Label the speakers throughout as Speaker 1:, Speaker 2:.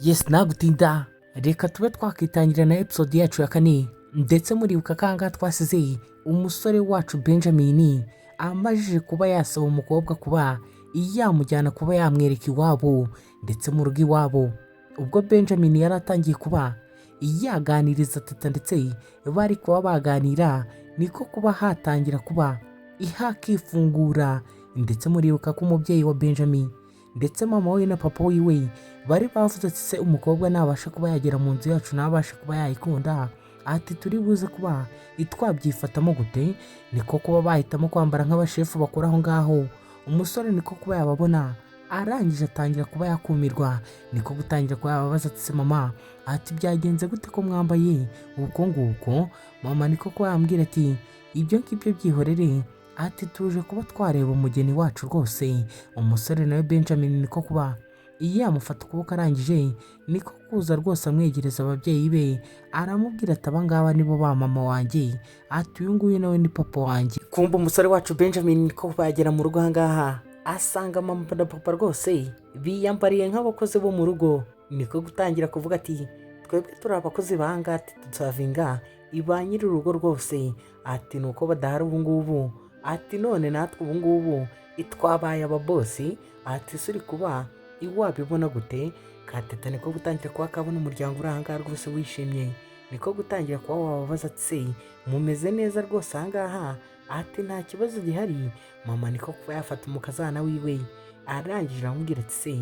Speaker 1: Yes, nagutinda reka tube twakitangira na episode yacu ya kane, ndetse muribuka kanga twasize umusore wacu Benjamin amajije kuba yasaba umukobwa kuba yamujyana kuba yamwereka iwabo ndetse mu rugo iwabo. Ubwo Benjamin yaratangiye kuba yaganiriza tata ndetse bari kuba baganira, niko kuba hatangira kuba ihakifungura. Ndetse muribuka ko umubyeyi wa Benjamin ndetse mama we na papa we bari bavuze ati se umukobwa nabasha kuba yagera mu nzu yacu nabasha kuba yayikunda, ati turi buze kuba twabyifatamo gute. Niko kuba bahitamo kwambara nk'abashefu bakora aho ngaho. Umusore niko kuba yababona arangije atangira kuba yakumirwa, niko gutangira kuba yababaza ati se mama, ati byagenze gute ko mwambaye uko nguko? Mama niko kuba yambwira ati ibyo ngibyo byihorere, ati tuje kuba twareba umugeni wacu rwose. Umusore nawe Benjamin niko kuba yamufata ukuboko, arangije niko kuza rwose amwegereza ababyeyi be, aramubwira ati abangaba nibo ba mama wanjye, ati uyu nguyu nawe ni papa wanjye. Kumva umusore wacu Benjamin niko kuba yagera mu rugo ahangaha asanga mama na papa rwose biyambariye nk'abakozi bo mu rugo. Niko gutangira kuvuga ati twebwe turi abakozi banga, ati tuzavinga iba nyiri urugo rwose, ati nuko badahari ubu ngubu, ati none natwe ubu ngubu itwabaye ababosi, ati suri kuba iwabibona gute? Kateta niko gutangira kuba kabona umuryango uri ahangaha rwose wishimye. Niko gutangira kuba wababaza ati se mumeze neza rwose ahangaha? Ati nta kibazo gihari. Mama niko kuba yafata umukazana wiwe arangije aramubwira ati se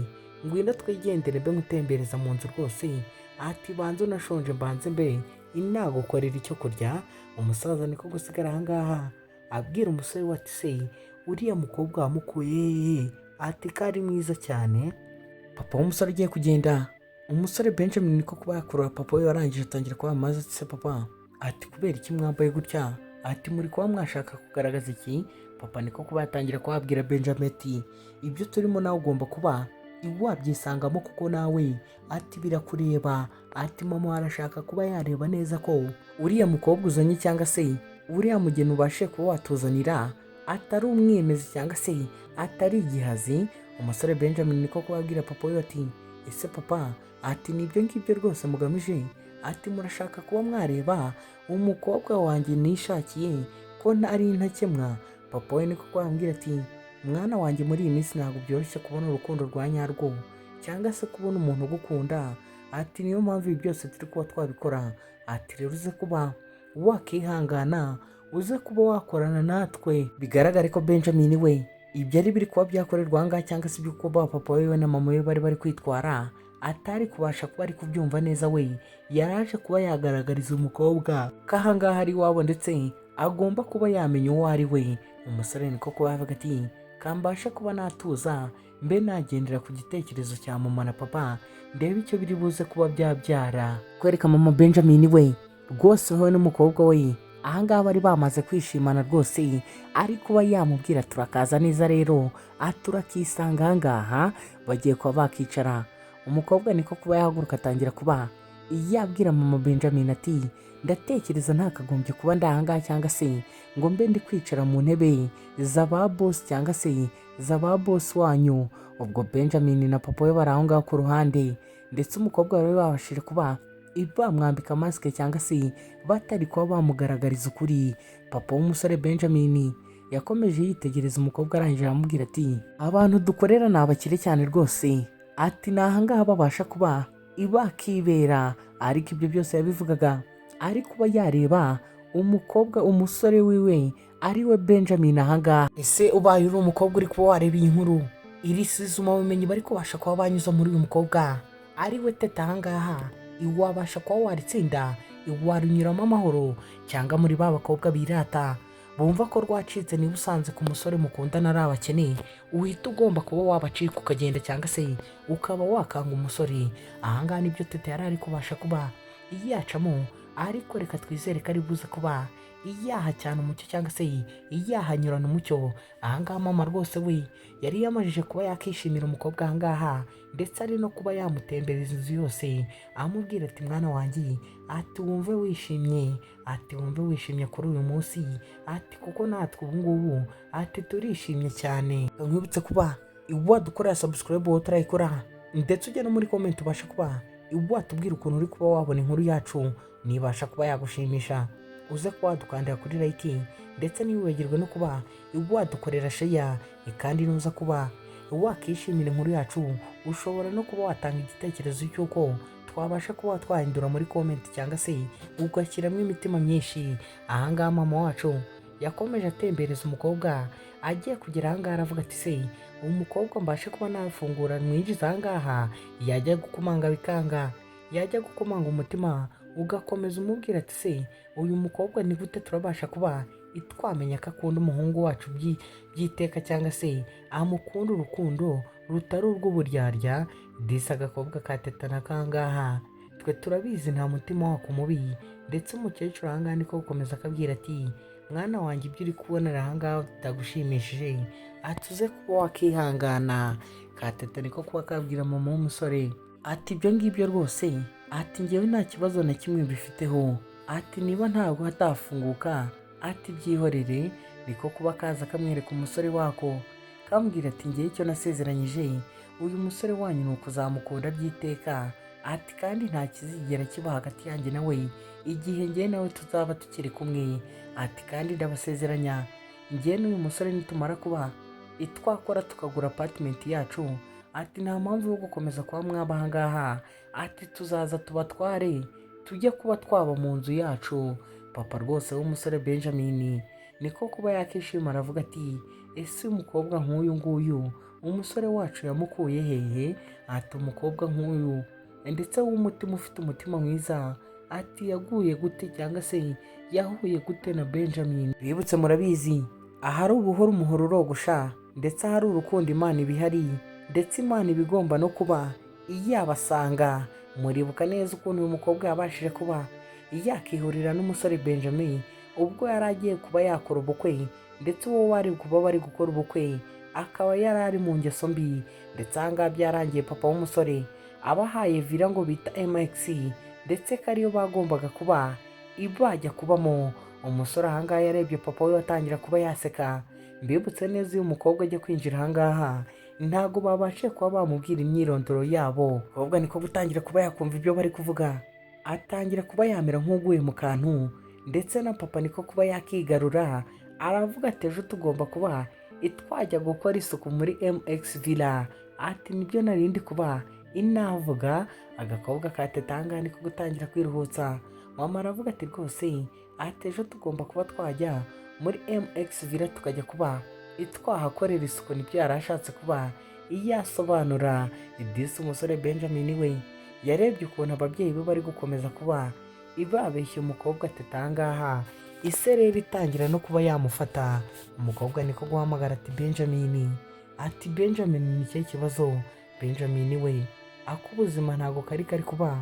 Speaker 1: ngwino twigendere mbe ngutembereza mu nzu rwose, ati banze unashonje mbanze mbe inagukorera icyo kurya. Umusaza niko gusigara ahangaha abwira umusore we ati se uriya mukobwa wamukuye? Ati kari mwiza cyane. Papa w'umusore agiye kugenda, umusore Benjamin niko kuba yakurura papa we, warangije atangira kuba amaze ati se papa, ati kubera iki mwambaye gutya? Ati muri kuba mwashaka kugaragaza iki? Papa niko kuba yatangira kuhabwira Benjamin ati ibyo turimo nawe ugomba kuba wabyisangamo kuko nawe ati birakureba. Ati mama arashaka kuba yareba neza ko uriya mukobwa uzanye cyangwa se uriya mugeni ubashe kuba watuzanira atari umwemezi cyangwa se atari igihazi. Umusore Benjamin niko kubabwira papa we ati ese papa, ati nibyo ngibyo rwose mugamije? Ati murashaka kuba mwareba umukobwa wanjye nishakiye ko ntari intakemwa? Papa we niko kubabwira ati mwana wanjye muri iyi minsi ntabwo byoroshye kubona urukundo rwa nyarwo cyangwa se kubona umuntu ugukunda, ati niyo mpamvu ibi byose turi kuba twabikora. Ati rero uze kuba wakihangana uze kuba wakorana natwe. Bigaragare ko Benjamin we ibyo ari biri kuba byakorerwa ahangaha cyangwa se ibyo kuba papa we na mama we bari kwitwara atari kubasha kuba ari kubyumva neza. We yaraje kuba yagaragariza umukobwa ko ahangaha ari iwabo ndetse agomba kuba yamenya uwo ari we. Umusore niko kuba yavuga ati kambasha kuba natuza mbe nagendera ku gitekerezo cya mama na papa ndebe icyo biri buze kuba byabyara. Kwereka mama Benjamin we rwose wowe n'umukobwa we ahangaha bari bamaze kwishimana rwose, ari kuba yamubwira turakaza neza rero turakisanga ahangaha. Bagiye kuba bakicara, umukobwa niko kuba yahaguruka atangira kuba yabwira mama Benjamin ati ndatekereza ntakagombye kuba ndahangaha cyangwa se ngo mbe ndi kwicara mu ntebe z'aba boss cyangwa se z'aba boss wanyu. Ubwo Benjamin na papa we bari aho ngaho ku ruhande, ndetse umukobwa we babashije kuba bamwambika masike cyangwa se batari kuba bamugaragariza ukuri. Papa w'umusore Benjamin yakomeje yitegereza umukobwa arangije aramubwira ati abantu dukorera ni abakire cyane rwose, ati ni ahangaha babasha kuba bakibera. Ariko ibyo byose yabivugaga ari kuba yareba umukobwa umusore wiwe ari we Benjamin ahangaha. Ese ubaye uri umukobwa uri kuba wareba iyi nkuru, iri suzuma bumenyi bari kubasha kuba banyuza muri uyu mukobwa ari we teta ahangaha, iwabasha kuba waritsinda, iwarunyuramo amahoro, cyangwa muri ba bakobwa birata bumva ko rwacitse niba usanze ku musore mukundana ari abakene uhita ugomba kuba wabacika ukagenda cyangwa se ukaba wakanga umusore. Ahangaha nibyo teta yari ari kubasha kuba yacamo, ariko reka twizere ko ari buze kuba iyaha cyane umucyo cyangwa se iyahanyurana umucyo. Ahangaha mama rwose we yari yamajije kuba yakishimira umukobwa ahangaha, ndetse ari no kuba yamutembereza inzu yose amubwira ati mwana wanjye, ati wumve wishimye, ati wumve wishimye kuri uyu munsi, ati kuko natwe ubu ngubu ati turishimye cyane. Nkwibutse kuba wadukorera subscribe wowe utarayikora ndetse ujya no muri comment ubasha kuba watubwira ukuntu uri kuba wabona inkuru yacu nibasha kuba yagushimisha. Uze kuba wadukandira kuri like ndetse ntiwibagirwe no kuba wadukorera share, kandi nuza kuba wakishimira inkuru yacu ushobora no kuba watanga igitekerezo cy'uko twabasha kuba twahindura muri comment cyangwa se ugashyiramo imitima myinshi. Ahangaha mama wacu yakomeje atembereza umukobwa agiye kugera ahangaha aravuga ati se umukobwa mbashe kuba nafungura mwinjiza ahangaha, yajya gukomanga bikanga, yajya gukomanga umutima ugakomeza umubwira ati se uyu mukobwa ni gute turabasha kuba twamenya ko akunda umuhungu wacu byiteka cyangwa se amukunda urukundo rutari urw'uburyarya. Disi agakobwa katetana kangaha twe turabizi nta mutima wako mubi. Ndetse umukecuru ahangaha niko gukomeza akabwira ati mwana wanjye ibyo uri kubonera ahangaha bitagushimishije atuze kuba wakihangana. Kateta niko kuba kabwira mama w'umusore ati ibyo ngibyo rwose ati njyewe nta kibazo na kimwe bifiteho, ati niba ntabwo hatafunguka ati byihorere. Niko kuba kaza kamwereka umusore wako kambwira ati ngewe icyo nasezeranyije uyu musore wanyu ni ukuzamukunda byiteka, ati kandi nta kizigera kiba hagati yanjye nawe igihe ngewe nawe tuzaba tukiri kumwe, ati kandi ndabasezeranya ngewe n'uyu musore nitumara kuba twakora tukagura apartment yacu, ati nta mpamvu yo gukomeza kuba mwaba ahangaha, ati tuzaza tubatware tujye kuba twaba mu nzu yacu. Papa rwose w'umusore Benjamin niko kuba yakishima aravuga ati ese umukobwa nk'uyu nguyu umusore wacu yamukuye hehe? Ati umukobwa nk'uyu ndetse w'umutima ufite umutima mwiza ati yaguye gute cyangwa se yahuye gute na Benjamin? Bibutse murabizi ahari ubuhoro umuhoro urogosha, ndetse ahari urukundo Imana ibihari, ndetse Imana ibigomba no kuba iyabasanga. Muribuka neza ukuntu uyu mukobwa yabashije kuba yakihurira n'umusore Benjamin ubwo yari agiye kuba yakora ubukwe, ndetse uwo wari kuba bari gukora ubukwe akaba yari ari mu ngeso mbi. Ndetse ahangaha byarangiye papa w'umusore abahaye villa ngo bita MX, ndetse ko ariyo bagombaga kuba bajya kubamo. Umusore ahangaha yarebye papa we watangira kuba yaseka. Mbibutse neza uyu mukobwa ajya kwinjira ahangaha ntago babashe kuba bamubwira imyirondoro yabo, ahubwo niko gutangira kuba yakumva ibyo bari kuvuga, atangira kuba yamera nk'uguye mu kantu. Ndetse na papa niko kuba yakigarura aravuga ati ejo tugomba kuba twajya gukora isuku muri MX Villa, ati nibyo narindi kuba inavuga. Agakobwa katetanga niko gutangira kwiruhutsa. Mama aravuga ati rwose ati ejo tugomba kuba twajya muri MX Villa tukajya kuba twahakorera isuku, nibyo yarashatse kuba yasobanura. Disi umusore Benjamin we yarebye ukuntu ababyeyi be bari gukomeza kuba babeshya umukobwa atetangaha, isereri itangira no kuba yamufata. Umukobwa niko guhamagara ati Benjamin, ati Benjamin ni cyo kibazo? Benjamin we akubuzima ntago kari kuba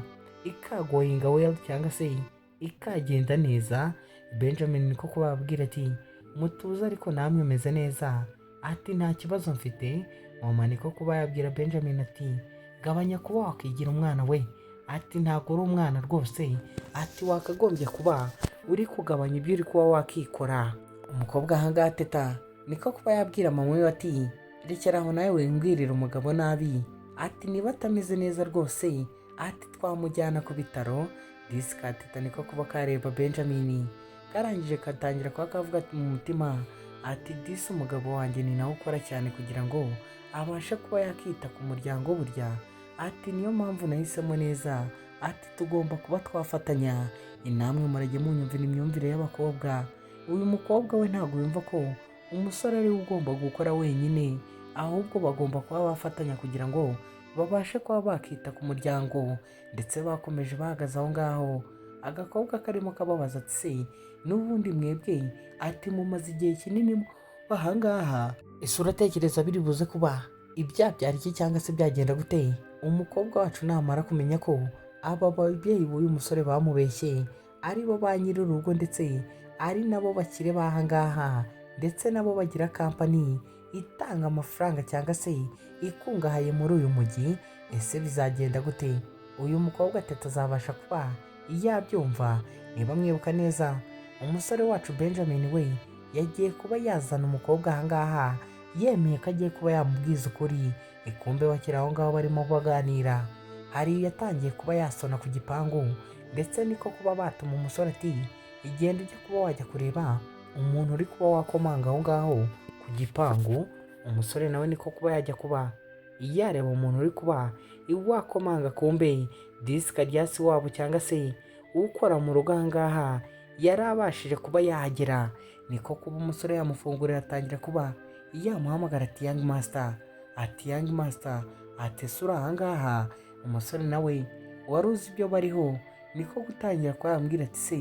Speaker 1: ikagoyinga well cyangwa se ikagenda neza. Benjamin niko kuba ababwira ati mutuze ariko namwe meze neza, ati nta kibazo mfite. Mama niko kuba yabwira Benjamin ati gabanya kuba wakigira umwana we, ati ntago uri umwana rwose, ati wakagombye kuba uri kugabanya ibyo uri kuba wakikora. Umukobwa ahangaha teta niko kuba yabwira mama we ati rekeraho nawe wembwirira umugabo nabi, ati niba atameze neza rwose ati twamujyana ku bitaro. Disi ka teta niko kuba kareba Benjamin karangije katangira kuba kavuga ati mu mutima ati disi umugabo wanjye ni nawe ukora cyane kugira ngo abashe kuba yakita ku muryango burya, ati niyo mpamvu nahisemo neza, ati tugomba kuba twafatanya. Namwe murajye munyumvira imyumvire y'abakobwa. Uyu mukobwa we ntabwo yumva ko umusore ari we ugomba gukora wenyine, ahubwo bagomba kuba bafatanya kugira ngo babashe kuba bakita ku muryango. Ndetse bakomeje bahagaze aho ngaho. Agakobwa karimo kababaza ati se n'ubundi mwebwe ati mumaze igihe kinini ahangaha, ese uratekereza biri buze kuba ibyabyara iki cyangwa se byagenda gute? Umukobwa wacu namara kumenya ko aba babyeyi b'uyu musore bamubeshye ari bo ba nyir'urugo, ndetse ari nabo bakire bahangaha, ndetse nabo bagira kampani itanga amafaranga cyangwa se ikungahaye muri uyu mujyi, ese bizagenda gute? Uyu mukobwa teta azabasha kuba yabyumva? Niba mwibuka neza umusore wacu Benjamin we yagiye kuba yazana umukobwa ahangaha yemeye ko agiye kuba yamubwiza ukuri. Ikumbe bakiri aho ngaho barimo baganira, hari yatangiye kuba yasona ku gipangu, ndetse niko kuba batuma umusore ati igenda ujya kuba wajya kureba umuntu uri kuba wakomanga aho ngaho ku gipangu. Umusore nawe niko kuba yajya kuba yareba umuntu uri kuba wakomanga. Kumbe disika ryasi wabo cyangwa se ukora mu rugo aha ngaha yari abashije kuba yahagera. Niko kuba umusore yamufungurira atangira kuba yamuhamagara ati young master, ati young master, ati sura aha ngaha. Umusore nawe wari uzi ibyo bariho niko gutangira kuba yambwira ati se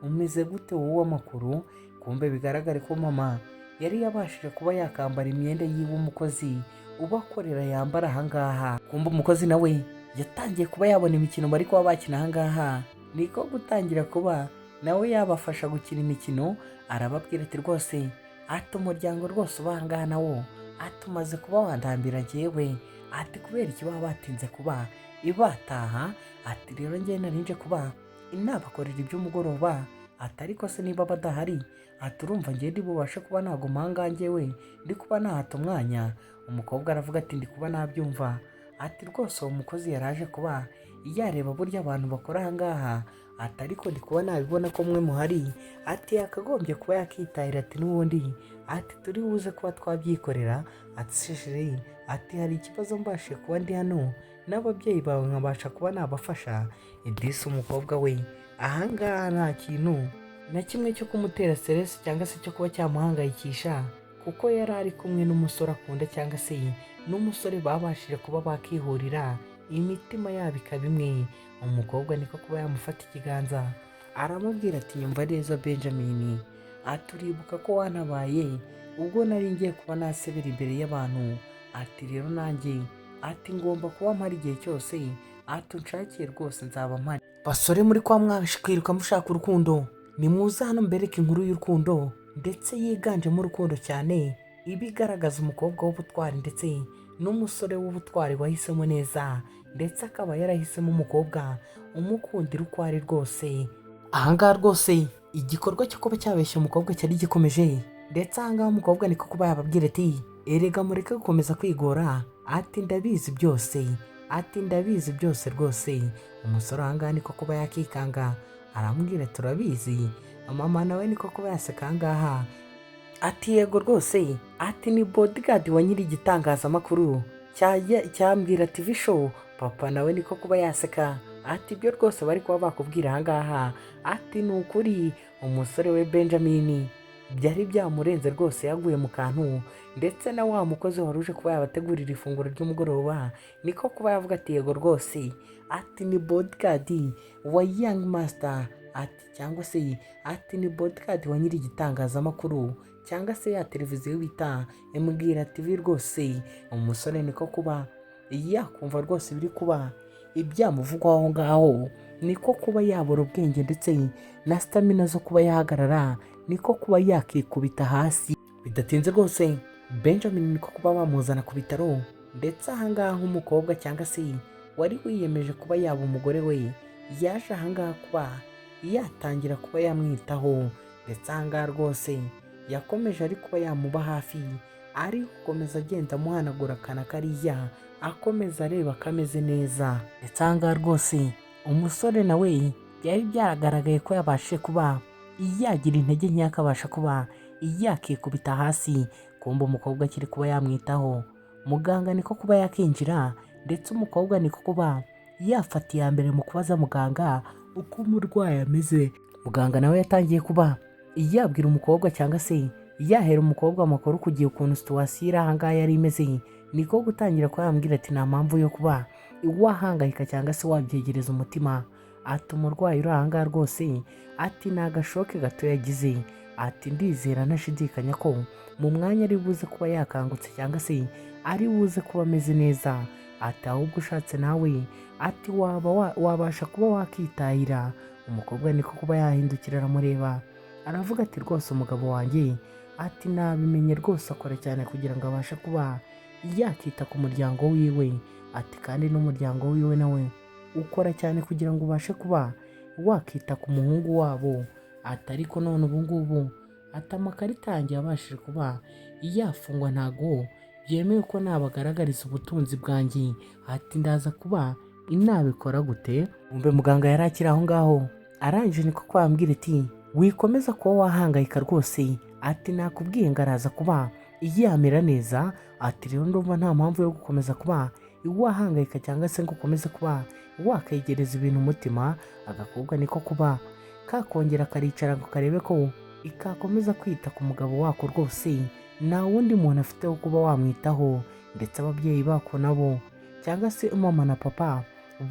Speaker 1: umeze gute wowe amakuru. Kumbe bigaragare ko mama yari yabashije kuba yakambara imyenda yiwe umukozi ubakorera yambara aha ngaha. Kumbe umukozi nawe yatangiye kuba yabona imikino bari kuba bakina aha ngaha, niko gutangira kuba nawe yabafasha gukina imikino. Arababwira ati rwose ati umuryango rwose uba aha ngaha nawo ati umaze kuba wandambira jyewe, ati kubera iki baba batinze kuba ibataha. Ati rero njye narinje kuba inabakorera iby'umugoroba, ati ariko se niba badahari ati urumva njye ndi bubashe kuba naguma aha ngaha njyewe ndi kuba nahata umwanya. Umukobwa aravuga ati ndi kuba nabyumva, ati rwose uwo mukozi yaraje kuba yareba burya abantu bakora aha ngaha, ati ariko ndi kuba nabibona ko mwe muhari, ati yakagombye kuba yakitahira, ati n'ubundi ati turi buze kuba twabyikorera. Ati shishiri, ati hari ikibazo mbashe kuba ndi hano n'ababyeyi bawe nkabasha kuba nabafasha. Idisi umukobwa we aha ngaha nta kintu na kimwe cyo kumutera stress cyangwa se cyo kuba cyamuhangayikisha, kuko yari ari kumwe n'umusore akunda cyangwa se n'umusore babashije kuba bakihurira imitima yabo ikaba imwe. Umukobwa niko kuba yamufata ikiganza aramubwira ati nyumva neza Benjamin, ati uribuka ko wanabaye ubwo nari ngiye kuba nasebera imbere y'abantu, ati rero nanjye ati ngomba kuba mpari igihe cyose, ati unshakiye rwose nzaba mpari. Basore muri kwa mwashikwiruka mushaka urukundo, nimuze hano mbereke inkuru y'urukundo ndetse yiganjemo urukundo cyane, ibigaragaza umukobwa w'ubutwari ndetse n'umusore w'ubutwari wahisemo neza, ndetse akaba yarahisemo umukobwa umukundira uko ari rwose. Ahangaha rwose igikorwa cyo kuba cyabeshya umukobwa cyari gikomeje, ndetse ahangaha umukobwa niko kuba yababwira ati erega mureke gukomeza kwigora, ati ndabizi byose, ati ndabizi byose rwose. Umusore ahangaha niko kuba yakikanga aramubwira turabizi. Mama nawe niko kuba yaseka ahangaha ati yego rwose, ati ni bodyguard wa nyiri igitangazamakuru cyambwira TV show. Papa nawe niko kuba yaseka ati ibyo rwose bari kuba bakubwira ahangaha ati ni ukuri. Umusore we Benjamin byari byamurenze rwose, yaguye mu kantu, ndetse na wa mukozi wari uje kuba yabategurira ifunguro ry'umugoroba niko kuba yavuga ati yego rwose, ati ni bodyguard wa young master, ati cyangwa se ati ni bodyguard wa nyiri igitangazamakuru cyangwa se ya televiziyo bita Mbwira TV rwose. Umusore niko kuba yakumva rwose biri kuba ibyamuvugwaho aho ngaho, niko kuba yabura ubwenge ndetse na stamina zo kuba yahagarara, niko kuba yakikubita hasi. Bidatinze rwose Benjamin niko kuba bamuzana ku bitaro, ndetse ahangaha nk'umukobwa cyangwa se wari wiyemeje kuba yaba umugore we yaje ahangaha kuba yatangira kuba yamwitaho, ndetse ahangaha rwose yakomeje ari kuba yamuba hafi, ari gukomeza agenda amuhanagura akana kariya, akomeza areba kameze neza. Ndetse ahangaha rwose umusore nawe byari byaragaragaye ko yabashije kuba yagira intege nke, akabasha kuba yakikubita hasi. Kumva umukobwa akiri kuba yamwitaho, muganga niko kuba yakinjira, ndetse umukobwa niko kuba yafata iya mbere mu kubaza muganga uko umurwayi ameze. Muganga nawe yatangiye kuba yabwira umukobwa cyangwa se yahera umukobwa amakuru ku gihe ukuntu situwasiyo iri ahangaha yari imeze, niko gutangira kuba yambwira ati nta mpamvu yo kuba wahangayika cyangwa se wabyegereza umutima, ati umurwayi uri ahangaha rwose ati ni agashoke gato yagize, ati ndizera ntashidikanya ko mu mwanya ari buze kuba yakangutse cyangwa se ari buze kuba ameze neza, ati ahubwo ushatse nawe ati wabasha kuba wakitahira. Umukobwa niko kuba yahindukira aramureba aravuga ati rwose umugabo wanjye ati nabimenye rwose akora cyane kugira ngo abashe kuba yakita ku muryango wiwe, ati kandi n'umuryango wiwe nawe ukora cyane kugira ngo ubashe kuba wakita ku muhungu wabo, ati ariko none ubu ngubu ati amakarita yanjye yabashije kuba yafungwa, ntago byemewe ko nabagaragariza ubutunzi bwanjye. Ati ndaza kuba inabikora gute? Umbe muganga yari akiri aho ngaho arangije niko kwambwira ati wikomeza kuba wahangayika rwose. Ati nakubwiye ngo araza kuba yamera neza. Ati rero ndumva nta mpamvu yo gukomeza kuba wahangayika cyangwa se ngo ukomeze kuba wakegereza ibintu umutima. Agakobwa niko kuba kakongera karicara ngo karebe ko ikakomeza kwita ku mugabo wako rwose nta wundi muntu afite wo kuba wamwitaho, ndetse ababyeyi bako nabo cyangwa se mama na papa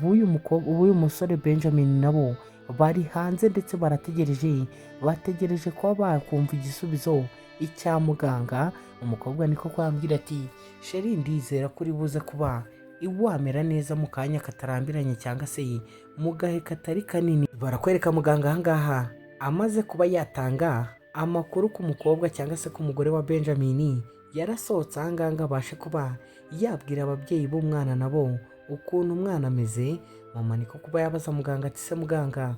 Speaker 1: b'uyu musore Benjamin nabo bari hanze ndetse bategereje kuba bakumva igisubizo icya muganga. Umukobwa niko kwambwira ati sheri ndizera kuri buze kuba iwamera neza mu kanya katarambiranye cyangwa se mu gahe katari kanini. Barakwereka muganga ahangaha amaze kuba yatanga amakuru ku mukobwa cyangwa se ku mugore wa Benjamin yarasohotse ahangaha abashe kuba yabwira ababyeyi b'umwana nabo ukuntu umwana ameze. Mama niko kuba yabaza muganga ati se muganga,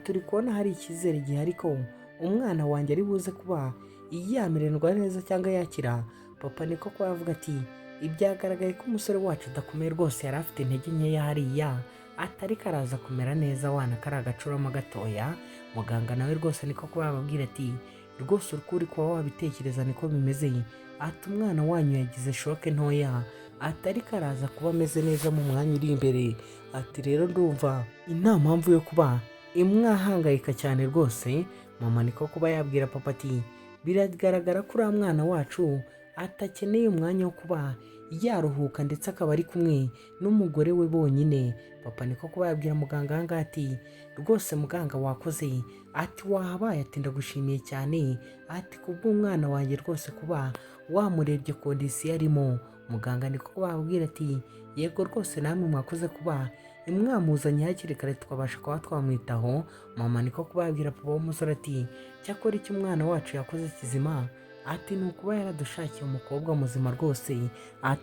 Speaker 1: turi kubona hari icyizere gihari ko umwana wanjye ari buze kuba yamererwa neza cyangwa yakira? Papa niko kuba yavuga ati ibyagaragaye ko umusore wacu adakomeye rwose, yari afite intege nkeya hariya, atari karaza kumera neza wana kari agacurama gatoya. Muganga nawe rwose niko kuba yababwira ati rwose uri kuba wabitekereza niko bimeze. Ati umwana wanyu yagize shoke ntoya, atari karaza kuba ameze neza mu mwanya uri imbere. Ati rero ndumva nta mpamvu yo kuba imwahangayika cyane rwose. Mama niko kuba yabwira papa ati biragaragara ko uriya mwana wacu atakeneye umwanya wo kuba yaruhuka ndetse akaba ari kumwe n'umugore we bonyine. Papa niko kuba yabwira muganga ahangaha ati rwose muganga wakoze. Ati wahabaye, ati ndagushimiye cyane. Ati kubw'umwana wanjye rwose kuba wamurebye kondisiyo arimo. Muganga niko kuba yabwira ati yego rwose namwe mwakoze kuba imwamuzanye hakiri kare tukabasha kuba twamwitaho. Mama niko kuba yabwira papa w'umusore ati cyakora icyo umwana wacu yakoze kizima, ati ni ukuba yaradushakiye umukobwa muzima rwose.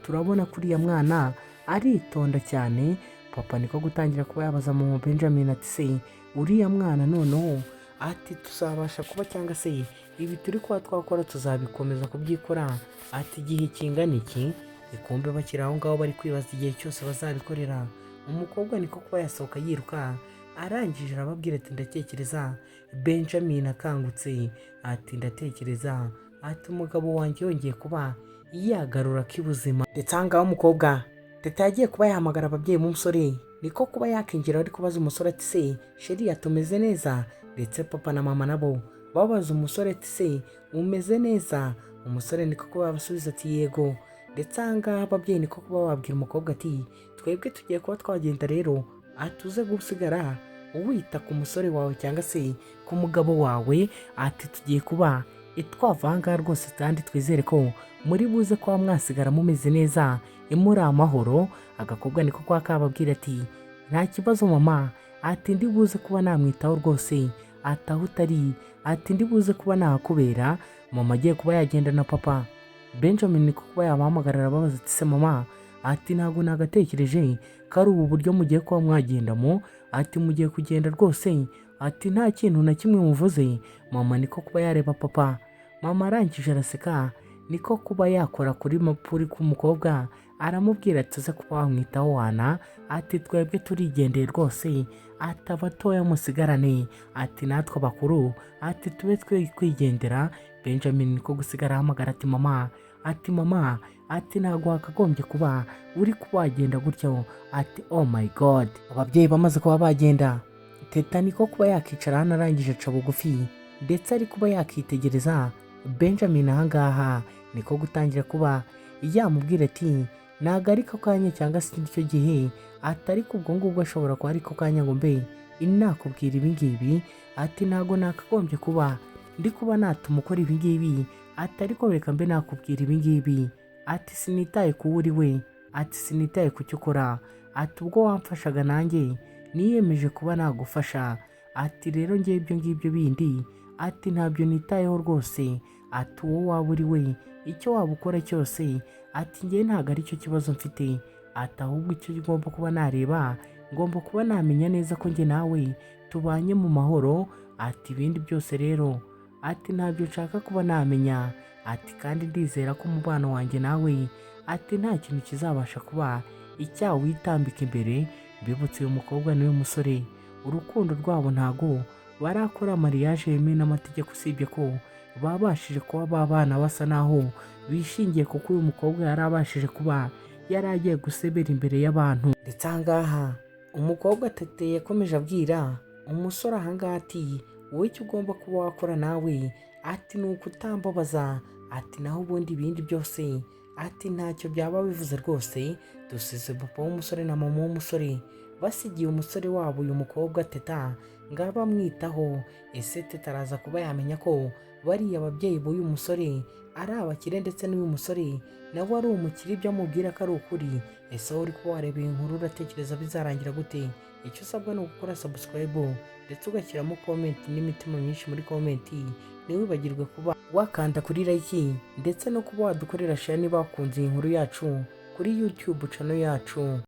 Speaker 1: Turabona ko uriya mwana aritonda cyane. Papa niko gutangira kuba yabaza mama Benjamin ati se uriya mwana noneho ati tuzabasha kuba cyangwa se ibi turi kuba twakora tuzabikomeza kubyikora? Ati igihe kingana iki? Ikumbe bakiri aho ngaho bari kwibaza igihe cyose bazabikorera. Umukobwa niko kuba yasohoka yiruka arangije arababwira ati ndatekereza Benjamin akangutse. Ati ndatekereza ati umugabo wanjye yongeye kuba yagarura k'ubuzima. Ndetse ahangaho umukobwa teta yagiye kuba yahamagara ababyeyi b'umusore niko kuba yakinjira ari kubaza umusore ati se sheri tumeze neza? Ndetse papa na mama nabo babaza umusore ati se umeze neza? Umusore niko kuba yabasubiza ati yego. Ndetse ahangaha ababyeyi niko kuba babwira umukobwa ati twebwe tugiye kuba twagenda rero atuze gusigara wita ku musore wawe cyangwa se ku mugabo wawe. Ati tugiye kuba twava ahangaha rwose kandi twizere ko muri buze kuba mwasigara mumeze neza muri amahoro. Agakobwa niko kuba kababwira ati nta kibazo mama. Ati ndi buze kuba namwitaho rwose, ati aho utari, ati ndi buze kuba nakubera. Mama agiye kuba yagenda na papa Benjamin niko kuba yabahamagara arababaza ati se mama, ati ntabwo nagatekereje ko ari ubu buryo mugiye kuba mwagendamo. Ati mugiye kugenda rwose, ati nta kintu na kimwe muvuze. Mama niko kuba yareba papa. Mama arangije araseka niko kuba yakora kuri mapuri k'umukobwa aramubwira ati uze kuba wamwitaho wana. Ati twebwe turigendeye rwose, ati abatoya musigarane, ati natwe abakuru ati tube kwigendera. Benjamin niko gusigara ahamagara ati mama, ati mama, ati ntabwo wakagombye kuba uri kubagenda gutyo. Ati oh my god. Ababyeyi bamaze kuba bagenda teta niko kuba yakicara hano arangije aca bugufi ndetse ari kuba yakitegereza Benjamin ahangaha. Niko gutangira kuba yamubwira ati ntago ari ko kanya cyangwa se icyo gihe, atari kubwo ngubwo ashobora kuba ari ko kanya ngo mbe inakubwira ibingibi. Ati ntago nakagombye kuba ndi kuba natuma ukora ibingibi, atari ko reka mbe nakubwira ibingibi. Ati sinitaye ku uri we, ati sinitaye ku cyo ukora. Ati ubwo wamfashaga nanjye niyemeje kuba nagufasha. Ati rero ngiye ibyo ngibyo bindi, ati ntabyo nitayeho rwose. Ati uwo waba uri we, icyo waba ukora cyose, ati ngiye ntabwo ari cyo kibazo mfite. Ati ahubwo icyo ngomba kuba nareba, ngomba kuba namenya neza ko njye nawe tubanye mu mahoro. Ati ibindi byose rero ati ntabyo nshaka kuba namenya, ati kandi ndizera ko umubano wanjye nawe ati nta kintu kizabasha kuba icyaha witambika imbere. Mbibutse uyu mukobwa n'uyu musore urukundo rwabo ntago barakora mariage yemewe n'amategeko, usibye ko babashije kuba babana basa naho bishingiye, kuko uyu mukobwa yari abashije kuba yari agiye gusebera imbere y'abantu. Ndetse ahangaha umukobwa Tete yakomeje abwira umusore ahangaha ati wowe icyo ugomba kuba wakora nawe ati ni ukutambabaza, ati naho ubundi ibindi byose ati ntacyo byaba bivuze rwose. Dusize papa w'umusore na mama w'umusore basigiye umusore wabo uyu mukobwa Teta ngaba amwitaho. Ese Teta araza kuba yamenya ko bariya ababyeyi b'uyu musore ari abakire, ndetse n'uyu musore nawe ari umukire, ibyo amubwira ko ari ukuri. Ese wowe uri kuba wareba iyi nkuru uratekereza bizarangira gute? Icyo usabwa ni ugukora subscribe ndetse ugashyiramo comment n'imitima myinshi muri comment. Ntiwibagirwe kuba wakanda kuri like ndetse no kuba wadukorera share niba wakunze iyi nkuru yacu kuri YouTube channel yacu.